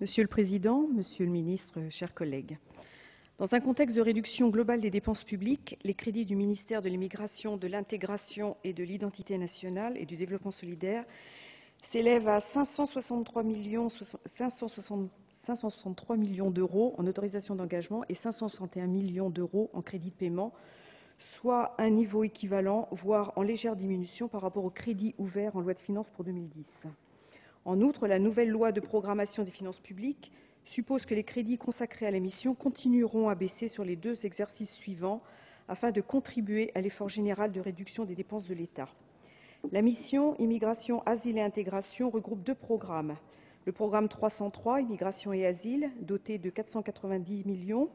Monsieur le Président, Monsieur le Ministre, chers collègues, dans un contexte de réduction globale des dépenses publiques, les crédits du ministère de l'Immigration, de l'Intégration et de l'Identité nationale et du Développement solidaire s'élèvent à 563 millions d'euros en autorisations d'engagement et 561 millions d'euros en crédits de paiement, soit un niveau équivalent, voire en légère diminution par rapport aux crédits ouverts en loi de finances pour 2010. En outre, la nouvelle loi de programmation des finances publiques suppose que les crédits consacrés à la mission continueront à baisser sur les 2 exercices suivants afin de contribuer à l'effort général de réduction des dépenses de l'État. La mission Immigration, Asile et Intégration regroupe 2 programmes. Le programme 303, Immigration et Asile, doté de 490 millions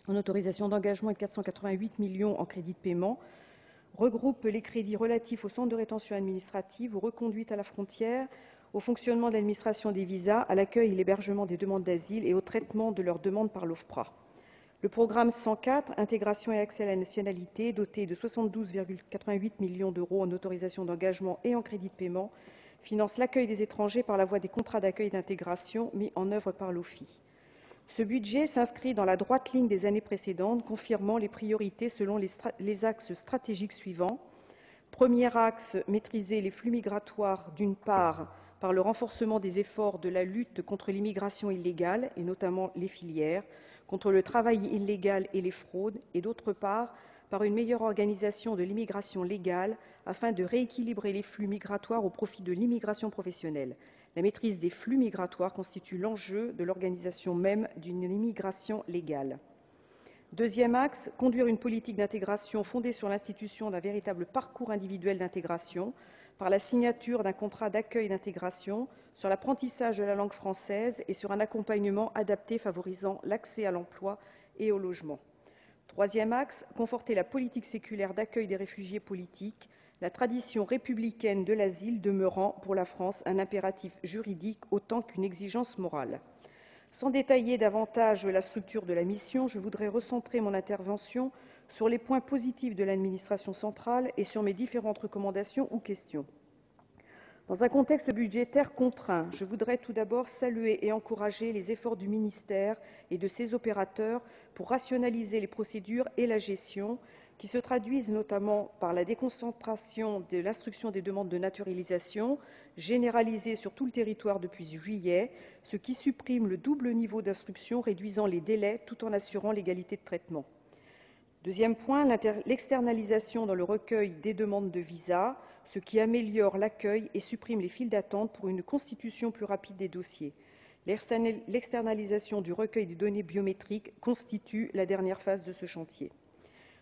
en autorisation d'engagement et 488 millions en crédits de paiement, regroupe les crédits relatifs au centre de rétention administrative, aux reconduites à la frontière, au fonctionnement de l'administration des visas, à l'accueil et l'hébergement des demandes d'asile et au traitement de leurs demandes par l'OFPRA. Le programme 104, Intégration et accès à la nationalité, doté de 72,88 millions d'euros en autorisation d'engagement et en crédit de paiement, finance l'accueil des étrangers par la voie des contrats d'accueil et d'intégration mis en œuvre par l'OFII. Ce budget s'inscrit dans la droite ligne des années précédentes, confirmant les priorités selon les axes stratégiques suivants. Premier axe, maîtriser les flux migratoires, d'une part, par le renforcement des efforts de la lutte contre l'immigration illégale, et notamment les filières, contre le travail illégal et les fraudes, et d'autre part, par une meilleure organisation de l'immigration légale, afin de rééquilibrer les flux migratoires au profit de l'immigration professionnelle. La maîtrise des flux migratoires constitue l'enjeu de l'organisation même d'une immigration légale. Deuxième axe, conduire une politique d'intégration fondée sur l'institution d'un véritable parcours individuel d'intégration, par la signature d'un contrat d'accueil d'intégration, sur l'apprentissage de la langue française et sur un accompagnement adapté favorisant l'accès à l'emploi et au logement. Troisième axe, conforter la politique séculaire d'accueil des réfugiés politiques, la tradition républicaine de l'asile demeurant pour la France un impératif juridique autant qu'une exigence morale. Sans détailler davantage la structure de la mission, je voudrais recentrer mon intervention sur les points positifs de l'administration centrale et sur mes différentes recommandations ou questions. Dans un contexte budgétaire contraint, je voudrais tout d'abord saluer et encourager les efforts du ministère et de ses opérateurs pour rationaliser les procédures et la gestion, qui se traduisent notamment par la déconcentration de l'instruction des demandes de naturalisation, généralisée sur tout le territoire depuis juillet, ce qui supprime le double niveau d'instruction, réduisant les délais tout en assurant l'égalité de traitement. Deuxième point, l'externalisation dans le recueil des demandes de visa, ce qui améliore l'accueil et supprime les files d'attente pour une constitution plus rapide des dossiers. L'externalisation du recueil des données biométriques constitue la dernière phase de ce chantier.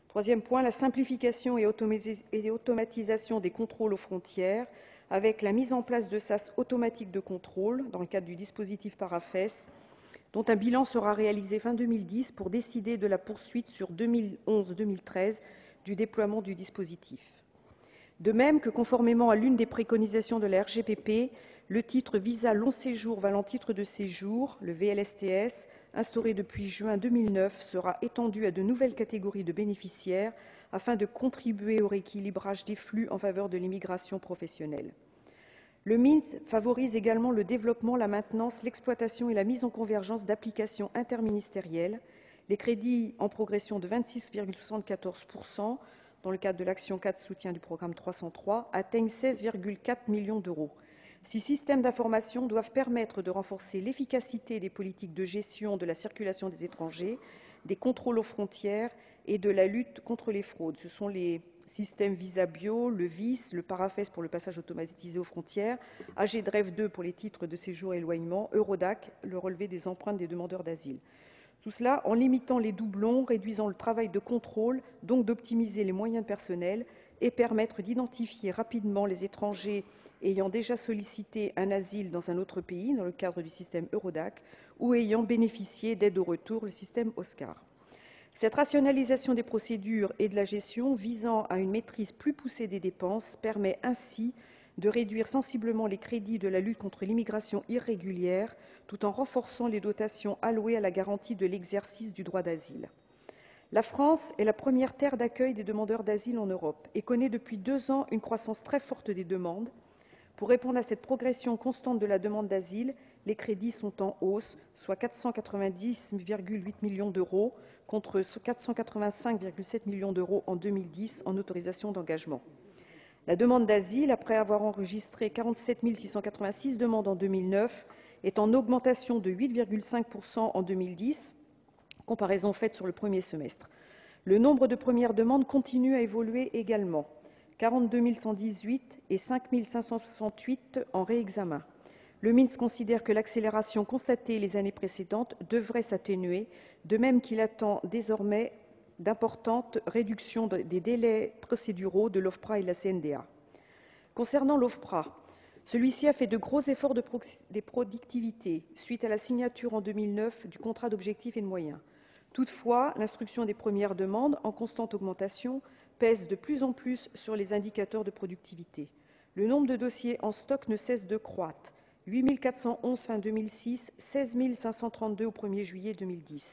Troisième point, la simplification et automatisation des contrôles aux frontières, avec la mise en place de sas automatiques de contrôle dans le cadre du dispositif Parafes, dont un bilan sera réalisé fin 2010 pour décider de la poursuite sur 2011-2013 du déploiement du dispositif. De même que, conformément à l'une des préconisations de la RGPP, le titre Visa long séjour valant titre de séjour, le VLSTS, instauré depuis juin 2009, sera étendu à de nouvelles catégories de bénéficiaires afin de contribuer au rééquilibrage des flux en faveur de l'immigration professionnelle. Le MINS favorise également le développement, la maintenance, l'exploitation et la mise en convergence d'applications interministérielles. Les crédits en progression de 26,74% dans le cadre de l'action 4 soutien du programme 303 atteignent 16,4 millions d'euros. Ces systèmes d'information doivent permettre de renforcer l'efficacité des politiques de gestion de la circulation des étrangers, des contrôles aux frontières et de la lutte contre les fraudes. Ce sont les systèmes Visa Bio, le VIS, le Parafes pour le passage automatisé aux frontières, AGDREV 2 pour les titres de séjour et éloignement, Eurodac, le relevé des empreintes des demandeurs d'asile. Tout cela en limitant les doublons, réduisant le travail de contrôle, donc d'optimiser les moyens personnels et permettre d'identifier rapidement les étrangers ayant déjà sollicité un asile dans un autre pays, dans le cadre du système Eurodac, ou ayant bénéficié d'aide au retour, le système OSCAR. Cette rationalisation des procédures et de la gestion visant à une maîtrise plus poussée des dépenses permet ainsi de réduire sensiblement les crédits de la lutte contre l'immigration irrégulière, tout en renforçant les dotations allouées à la garantie de l'exercice du droit d'asile. La France est la première terre d'accueil des demandeurs d'asile en Europe et connaît depuis 2 ans une croissance très forte des demandes. Pour répondre à cette progression constante de la demande d'asile, les crédits sont en hausse, soit 490,8 millions d'euros contre 485,7 millions d'euros en 2010 en autorisations d'engagement. La demande d'asile, après avoir enregistré 47 686 demandes en 2009, est en augmentation de 8,5% en 2010, comparaison faite sur le premier semestre. Le nombre de premières demandes continue à évoluer également, 42 118 et 5 568 en réexamen. Le MINS considère que l'accélération constatée les années précédentes devrait s'atténuer, de même qu'il attend désormais d'importantes réductions des délais procéduraux de l'OFPRA et de la CNDA. Concernant l'OFPRA, celui-ci a fait de gros efforts de productivité suite à la signature en 2009 du contrat d'objectifs et de moyens. Toutefois, l'instruction des premières demandes, en constante augmentation, pèse de plus en plus sur les indicateurs de productivité. Le nombre de dossiers en stock ne cesse de croître. 8 411 fin 2006, 16 532 au 1er juillet 2010.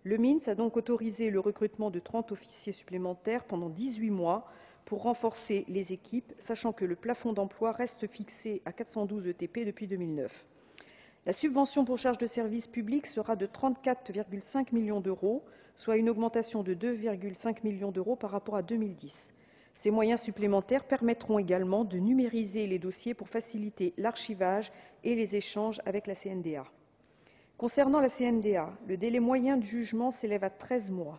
Le MINS a donc autorisé le recrutement de 30 officiers supplémentaires pendant 18 mois pour renforcer les équipes, sachant que le plafond d'emploi reste fixé à 412 ETP depuis 2009. La subvention pour charges de service public sera de 34,5 millions d'euros, soit une augmentation de 2,5 millions d'euros par rapport à 2010. Ces moyens supplémentaires permettront également de numériser les dossiers pour faciliter l'archivage et les échanges avec la CNDA. Concernant la CNDA, le délai moyen de jugement s'élève à 13 mois.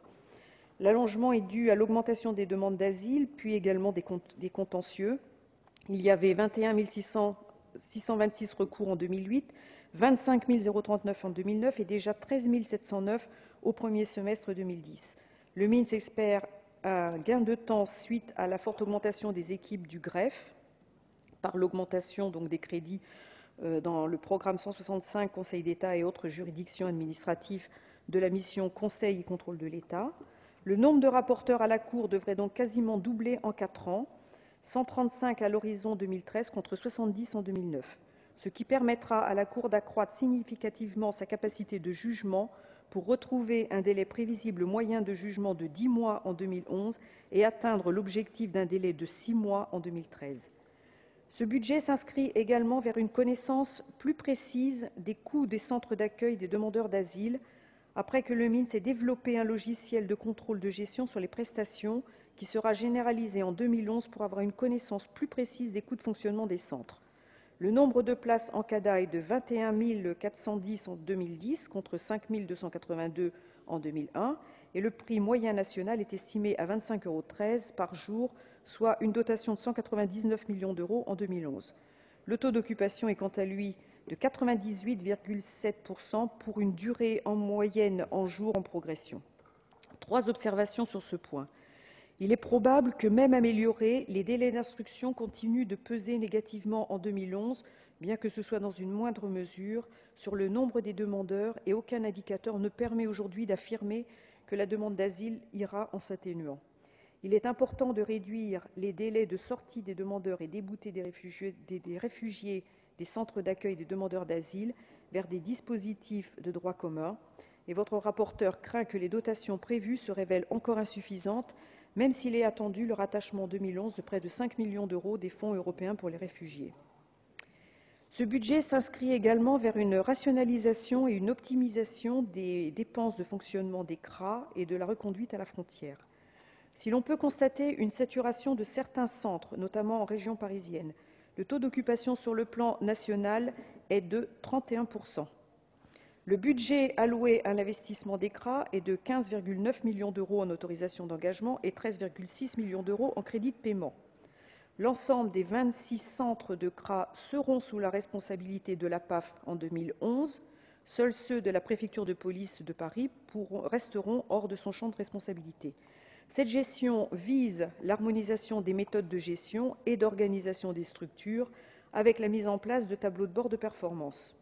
L'allongement est dû à l'augmentation des demandes d'asile, puis également des contentieux. Il y avait 21 626 recours en 2008, 25 039 en 2009 et déjà 13 709 au premier semestre 2010. Le MINS espère un gain de temps suite à la forte augmentation des équipes du greffe, par l'augmentation des crédits dans le programme 165 Conseil d'État et autres juridictions administratives de la mission Conseil et contrôle de l'État. Le nombre de rapporteurs à la Cour devrait donc quasiment doubler en 4 ans, 135 à l'horizon 2013 contre 70 en 2009, ce qui permettra à la Cour d'accroître significativement sa capacité de jugement pour retrouver un délai prévisible moyen de jugement de 10 mois en 2011 et atteindre l'objectif d'un délai de 6 mois en 2013. Ce budget s'inscrit également vers une connaissance plus précise des coûts des centres d'accueil des demandeurs d'asile, après que le MINS ait développé un logiciel de contrôle de gestion sur les prestations qui sera généralisé en 2011 pour avoir une connaissance plus précise des coûts de fonctionnement des centres. Le nombre de places en CADA est de 21 410 en 2010 contre 5 282 en 2001 et le prix moyen national est estimé à 25,13 € par jour, soit une dotation de 199 millions d'euros en 2011. Le taux d'occupation est quant à lui de 98,7% pour une durée en moyenne en jours en progression. 3 observations sur ce point. Il est probable que, même améliorés, les délais d'instruction continuent de peser négativement en 2011, bien que ce soit dans une moindre mesure, sur le nombre des demandeurs et aucun indicateur ne permet aujourd'hui d'affirmer que la demande d'asile ira en s'atténuant. Il est important de réduire les délais de sortie des demandeurs et débouter des réfugiés des centres d'accueil des demandeurs d'asile vers des dispositifs de droit commun. Et votre rapporteur craint que les dotations prévues se révèlent encore insuffisantes, même s'il est attendu le rattachement en 2011 de près de 5 millions d'euros des fonds européens pour les réfugiés. Ce budget s'inscrit également vers une rationalisation et une optimisation des dépenses de fonctionnement des CRA et de la reconduite à la frontière. Si l'on peut constater une saturation de certains centres, notamment en région parisienne, le taux d'occupation sur le plan national est de 31%. Le budget alloué à l'investissement des CRA est de 15,9 millions d'euros en autorisations d'engagement et 13,6 millions d'euros en crédits de paiement. L'ensemble des 26 centres de CRA seront sous la responsabilité de la PAF en 2011. Seuls ceux de la préfecture de police de Paris resteront hors de son champ de responsabilité. Cette gestion vise l'harmonisation des méthodes de gestion et d'organisation des structures avec la mise en place de tableaux de bord de performance,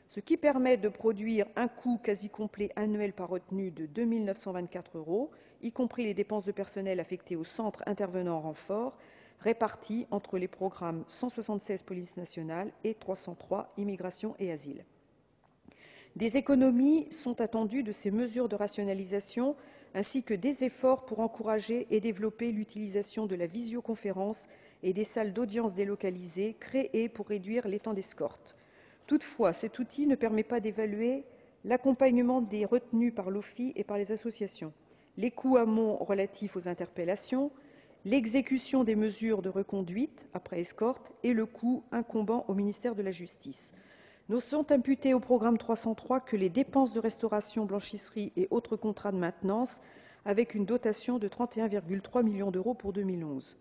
ce qui permet de produire un coût quasi complet annuel par retenue de 2 924 €, y compris les dépenses de personnel affectées aux centres intervenant en renfort, répartis entre les programmes 176 Police nationale et 303 Immigration et Asile. Des économies sont attendues de ces mesures de rationalisation, ainsi que des efforts pour encourager et développer l'utilisation de la visioconférence et des salles d'audience délocalisées créées pour réduire les temps d'escorte. Toutefois, cet outil ne permet pas d'évaluer l'accompagnement des retenus par l'OFII et par les associations, les coûts amont relatifs aux interpellations, l'exécution des mesures de reconduite après escorte et le coût incombant au ministère de la Justice. Nous sont imputés au programme 303 que les dépenses de restauration, blanchisserie et autres contrats de maintenance, avec une dotation de 31,3 millions d'euros pour 2011.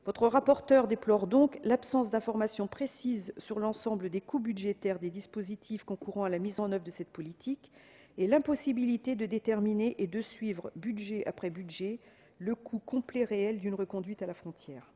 Votre rapporteur déplore donc l'absence d'informations précises sur l'ensemble des coûts budgétaires des dispositifs concourant à la mise en œuvre de cette politique et l'impossibilité de déterminer et de suivre, budget après budget, le coût complet réel d'une reconduite à la frontière.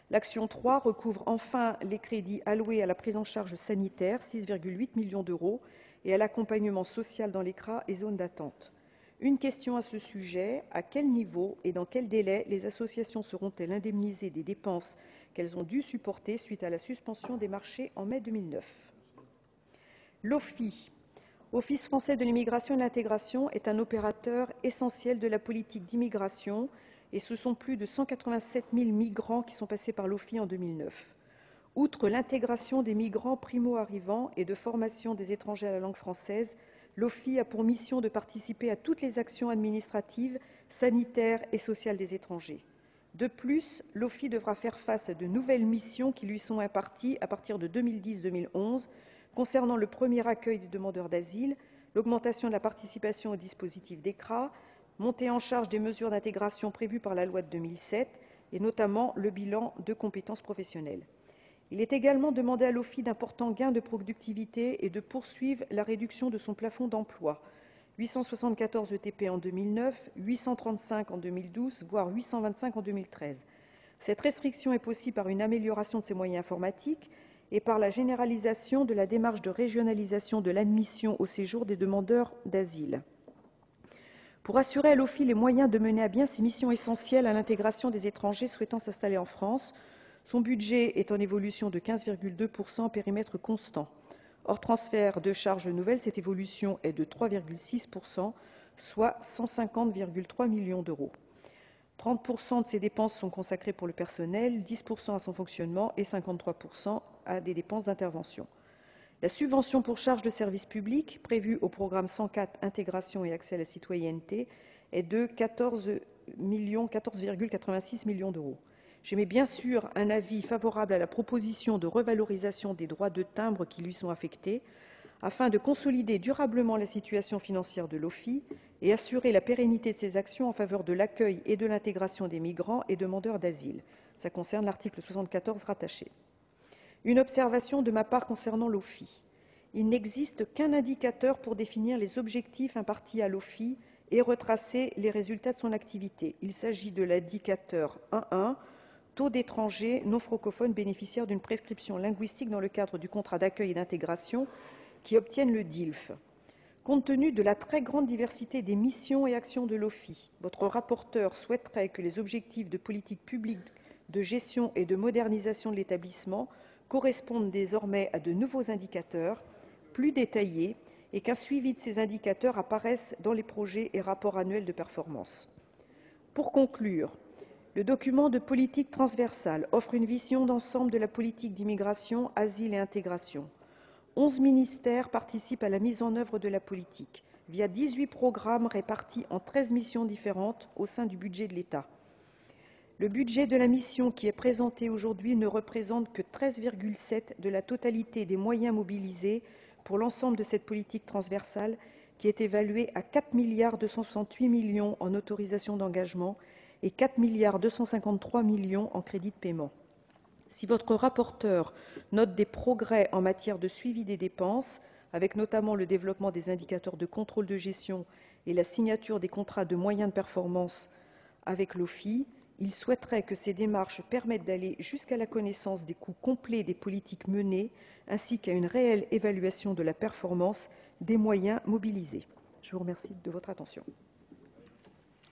L'action 3 recouvre enfin les crédits alloués à la prise en charge sanitaire, 6,8 millions d'euros, et à l'accompagnement social dans les CRA et zones d'attente. Une question à ce sujet, à quel niveau et dans quel délai les associations seront-elles indemnisées des dépenses qu'elles ont dû supporter suite à la suspension des marchés en mai 2009 ? L'OFII, Office français de l'immigration et de l'intégration, est un opérateur essentiel de la politique d'immigration et ce sont plus de 187 000 migrants qui sont passés par l'OFII en 2009. Outre l'intégration des migrants primo-arrivants et de formation des étrangers à la langue française, l'OFII a pour mission de participer à toutes les actions administratives, sanitaires et sociales des étrangers. De plus, l'OFII devra faire face à de nouvelles missions qui lui sont imparties à partir de 2010-2011 concernant le premier accueil des demandeurs d'asile, l'augmentation de la participation au dispositif d'ECRA, montée en charge des mesures d'intégration prévues par la loi de 2007 et notamment le bilan de compétences professionnelles. Il est également demandé à l'OFII d'importants gains de productivité et de poursuivre la réduction de son plafond d'emploi. 874 ETP en 2009, 835 en 2012, voire 825 en 2013. Cette restriction est possible par une amélioration de ses moyens informatiques et par la généralisation de la démarche de régionalisation de l'admission au séjour des demandeurs d'asile. Pour assurer à l'OFII les moyens de mener à bien ses missions essentielles à l'intégration des étrangers souhaitant s'installer en France, son budget est en évolution de 15,2% en périmètre constant. Hors transfert de charges nouvelles, cette évolution est de 3,6%, soit 150,3 millions d'euros. 30% de ces dépenses sont consacrées pour le personnel, 10% à son fonctionnement et 53% à des dépenses d'intervention. La subvention pour charges de service public, prévue au programme 104 Intégration et accès à la citoyenneté, est de 14,86 millions d'euros. J'émets bien sûr un avis favorable à la proposition de revalorisation des droits de timbre qui lui sont affectés, afin de consolider durablement la situation financière de l'OFII et assurer la pérennité de ses actions en faveur de l'accueil et de l'intégration des migrants et demandeurs d'asile. Ça concerne l'article 74 rattaché. Une observation de ma part concernant l'OFII. Il n'existe qu'un indicateur pour définir les objectifs impartis à l'OFII et retracer les résultats de son activité. Il s'agit de l'indicateur 1.1, taux d'étrangers non francophones bénéficiaires d'une prescription linguistique dans le cadre du contrat d'accueil et d'intégration qui obtiennent le DILF. Compte tenu de la très grande diversité des missions et actions de l'OFII, votre rapporteur souhaiterait que les objectifs de politique publique de gestion et de modernisation de l'établissement correspondent désormais à de nouveaux indicateurs plus détaillés et qu'un suivi de ces indicateurs apparaisse dans les projets et rapports annuels de performance. Pour conclure, le document de politique transversale offre une vision d'ensemble de la politique d'immigration, asile et intégration. 11 ministères participent à la mise en œuvre de la politique, via 18 programmes répartis en 13 missions différentes au sein du budget de l'État. Le budget de la mission qui est présenté aujourd'hui ne représente que 13,7% de la totalité des moyens mobilisés pour l'ensemble de cette politique transversale qui est évaluée à 4,268 milliards en autorisations d'engagement et 4,253 milliards en crédits de paiement. Si votre rapporteur note des progrès en matière de suivi des dépenses, avec notamment le développement des indicateurs de contrôle de gestion et la signature des contrats de moyens de performance avec l'OFII, il souhaiterait que ces démarches permettent d'aller jusqu'à la connaissance des coûts complets des politiques menées, ainsi qu'à une réelle évaluation de la performance des moyens mobilisés. Je vous remercie de votre attention.